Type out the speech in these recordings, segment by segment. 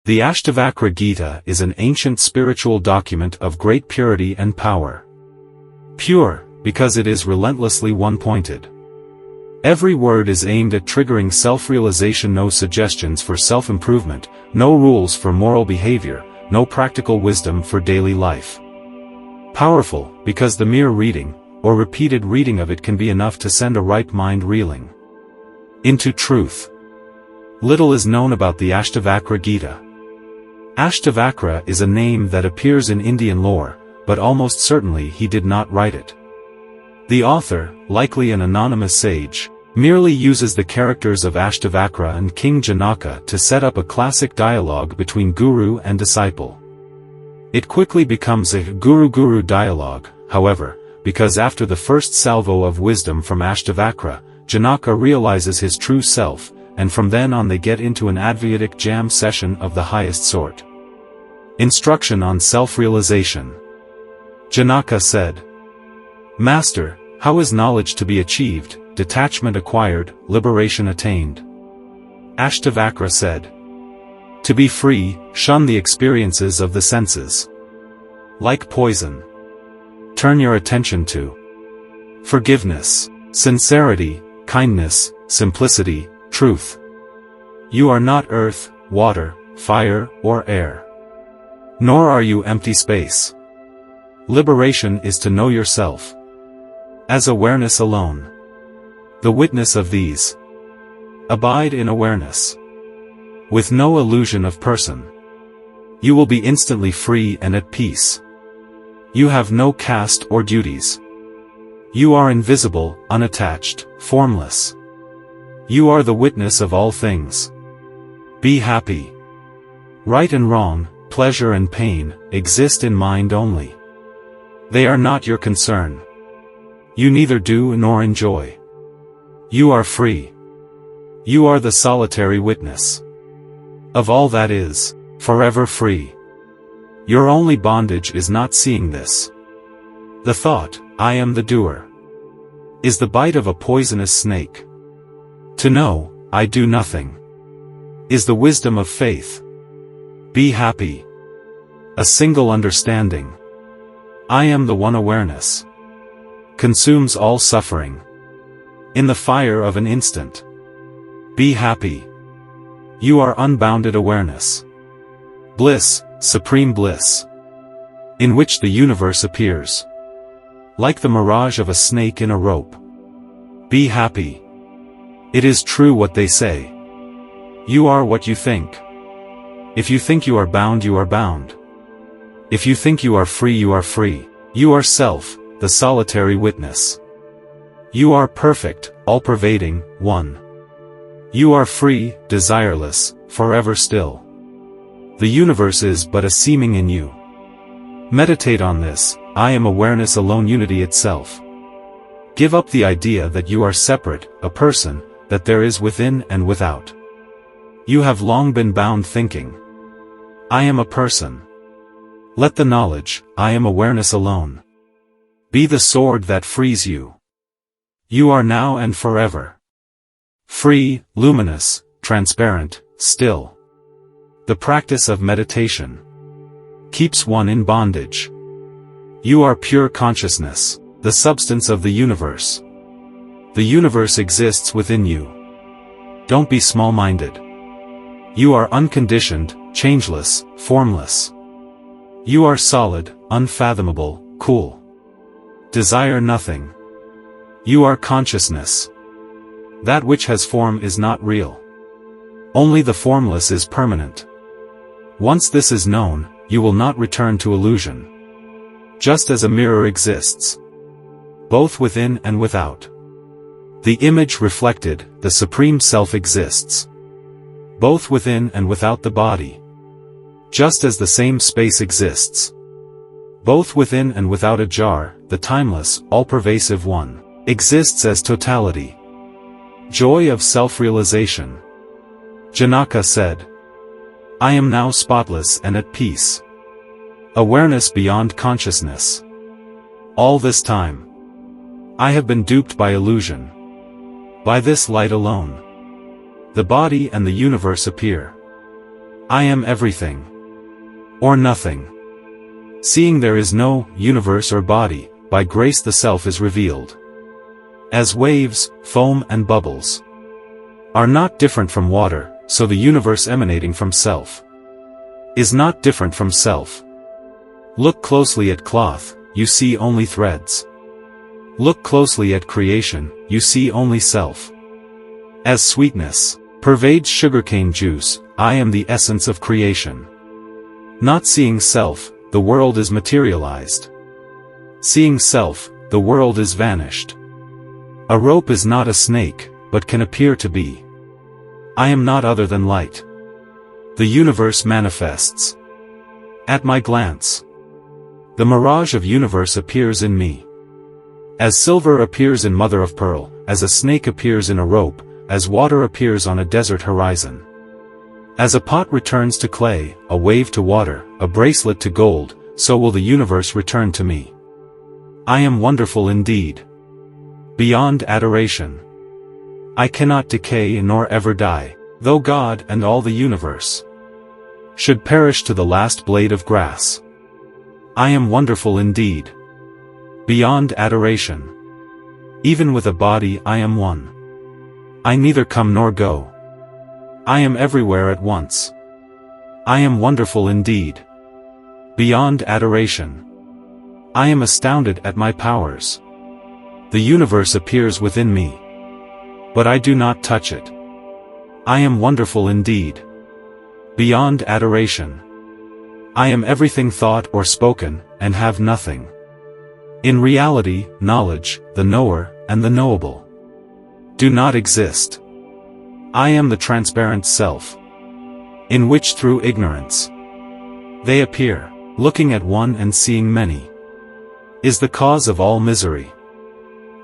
The Ashtavakra Geeta is an ancient spiritual document of great purity and power. Pure, because it is relentlessly one-pointed. Every word is aimed at triggering self-realization, no suggestions for self-improvement, no rules for moral behavior, no practical wisdom for daily life. Powerful, because the mere reading, or repeated reading of it can be enough to send a right mind reeling into truth. Little is known about the Ashtavakra Geeta. Ashtavakra is a name that appears in Indian lore, but almost certainly he did not write it. The author, likely an anonymous sage, merely uses the characters of Ashtavakra and King Janaka to set up a classic dialogue between guru and disciple. It quickly becomes a guru-guru dialogue, however, because after the first salvo of wisdom from Ashtavakra, Janaka realizes his true self, and from then on they get into an Advaitic jam session of the highest sort. Instruction on self-realization. Janaka said, "Master, how is knowledge to be achieved, detachment acquired, liberation attained?" Ashtavakra said, "To be free, shun the experiences of the senses. Like poison, turn your attention to forgiveness, sincerity, kindness, simplicity, truth. You are not earth, water, fire, or air. Nor are you empty space. Liberation is to know yourself as awareness alone. The witness of these. Abide in awareness. With no illusion of person. You will be instantly free and at peace. You have no caste or duties. You are invisible, unattached, formless. You are the witness of all things. Be happy. Right and wrong, pleasure and pain, exist in mind only. They are not your concern. You neither do nor enjoy. You are free. You are the solitary witness of all that is, forever free. Your only bondage is not seeing this. The thought, I am the doer, is the bite of a poisonous snake. To know, I do nothing, is the wisdom of faith. Be happy. A single understanding. I am the one awareness. Consumes all suffering. In the fire of an instant. Be happy. You are unbounded awareness. Bliss, supreme bliss. In which the universe appears. Like the mirage of a snake in a rope. Be happy. It is true what they say. You are what you think. If you think you are bound, you are bound. If you think you are free, you are free. You are self, the solitary witness. You are perfect, all-pervading, one. You are free, desireless, forever still. The universe is but a seeming in you. Meditate on this, I am awareness alone, unity itself. Give up the idea that you are separate, a person, that there is within and without. You have long been bound thinking. I am a person. Let the knowledge, I am awareness alone, be the sword that frees you. You are now and forever. Free, luminous, transparent, still. The practice of meditation keeps one in bondage. You are pure consciousness, the substance of the universe. The universe exists within you. Don't be small-minded. You are unconditioned, changeless, formless. You are solid, unfathomable, cool. Desire nothing. You are consciousness. That which has form is not real. Only the formless is permanent. Once this is known, you will not return to illusion. Just as a mirror exists, both within and without. The image reflected, the Supreme Self exists, both within and without the body. Just as the same space exists, both within and without a jar, the timeless, all-pervasive one, exists as totality. Joy of self-realization. Janaka said, I am now spotless and at peace. Awareness beyond consciousness. All this time, I have been duped by illusion. By this light alone, the body and the universe appear. I am everything. Or nothing. Seeing there is no universe or body, by grace the self is revealed. As waves, foam and bubbles are not different from water, so the universe emanating from self is not different from self. Look closely at cloth, you see only threads. Look closely at creation, you see only self. As sweetness pervades sugarcane juice, I am the essence of creation. Not seeing self, the world is materialized. Seeing self, the world is vanished. A rope is not a snake, but can appear to be. I am not other than light. The universe manifests at my glance. The mirage of universe appears in me. As silver appears in mother of pearl, as a snake appears in a rope, as water appears on a desert horizon. As a pot returns to clay, a wave to water, a bracelet to gold, so will the universe return to me. I am wonderful indeed. Beyond adoration. I cannot decay nor ever die, though God and all the universe should perish to the last blade of grass. I am wonderful indeed. Beyond adoration. Even with a body I am one. I neither come nor go. I am everywhere at once. I am wonderful indeed. Beyond adoration. I am astounded at my powers. The universe appears within me. But I do not touch it. I am wonderful indeed. Beyond adoration. I am everything thought or spoken, and have nothing. In reality, knowledge, the knower, and the knowable do not exist. I am the transparent self, in which through ignorance they appear. Looking at one and seeing many is the cause of all misery.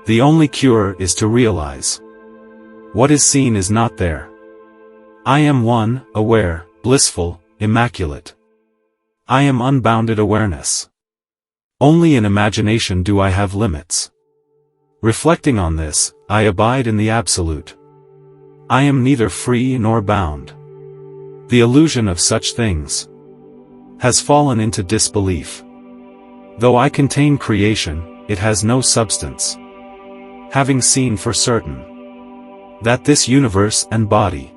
The only cure is to realize what is seen is not there. I am one, aware, blissful, immaculate. I am unbounded awareness. Only in imagination do I have limits. Reflecting on this, I abide in the absolute. I am neither free nor bound. The illusion of such things has fallen into disbelief. Though I contain creation, it has no substance. Having seen for certain that this universe and body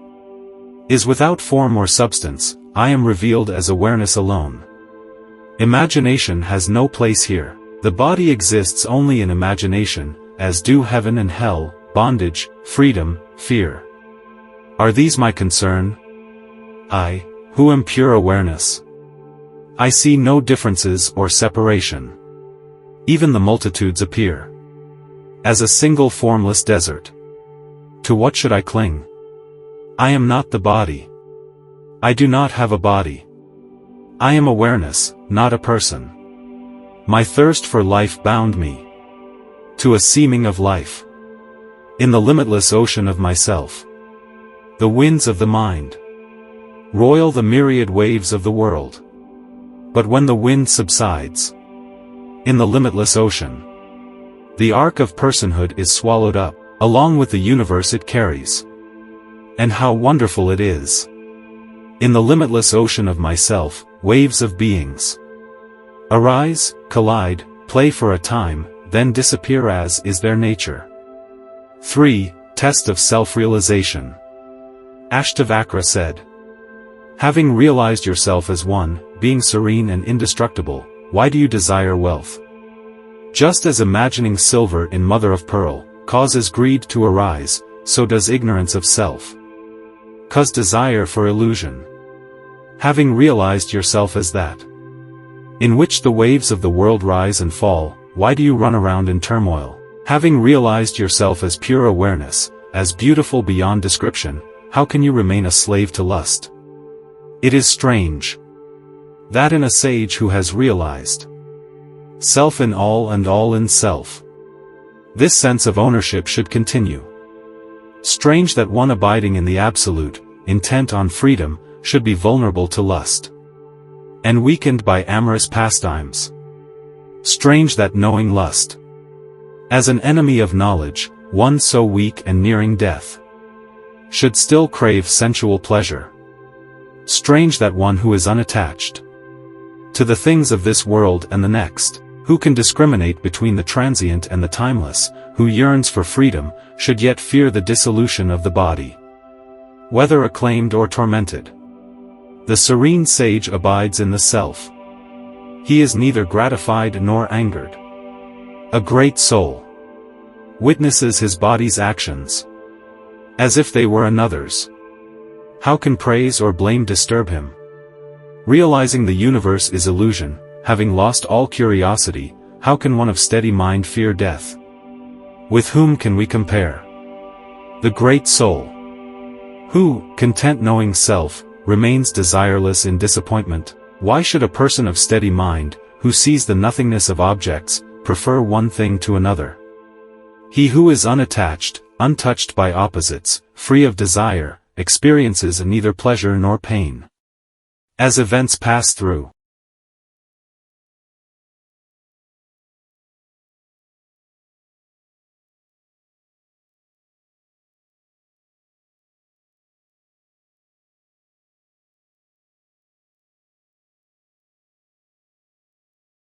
is without form or substance, I am revealed as awareness alone. Imagination has no place here. The body exists only in imagination, as do heaven and hell, bondage, freedom, fear. Are these my concern? I, who am pure awareness, I see no differences or separation. Even the multitudes appear as a single formless desert. To what should I cling? I am not the body. I do not have a body. I am awareness, not a person. My thirst for life bound me to a seeming of life. In the limitless ocean of myself, the winds of the mind roil the myriad waves of the world. But when the wind subsides in the limitless ocean, the ark of personhood is swallowed up, along with the universe it carries. And how wonderful it is! In the limitless ocean of myself, waves of beings arise, collide, play for a time, then disappear as is their nature. 3. Test of self-realization. Ashtavakra said, having realized yourself as one, being serene and indestructible, why do you desire wealth? Just as imagining silver in mother of pearl causes greed to arise, so does ignorance of self cause desire for illusion. Having realized yourself as that in which the waves of the world rise and fall, why do you run around in turmoil? Having realized yourself as pure awareness, as beautiful beyond description, how can you remain a slave to lust? It is strange that in a sage who has realized self in all and all in self, this sense of ownership should continue. Strange that one abiding in the absolute, intent on freedom, should be vulnerable to lust and weakened by amorous pastimes. Strange that knowing lust as an enemy of knowledge, one so weak and nearing death should still crave sensual pleasure. Strange that one who is unattached to the things of this world and the next, who can discriminate between the transient and the timeless, who yearns for freedom, should yet fear the dissolution of the body, whether acclaimed or tormented. The serene sage abides in the self. He is neither gratified nor angered. A great soul witnesses his body's actions as if they were another's. How can praise or blame disturb him? Realizing the universe is illusion, having lost all curiosity, how can one of steady mind fear death? With whom can we compare? The great soul, who, content knowing self, remains desireless in disappointment. Why should a person of steady mind, who sees the nothingness of objects, prefer one thing to another? He who is unattached, untouched by opposites, free of desire, experiences neither pleasure nor pain. As events pass through,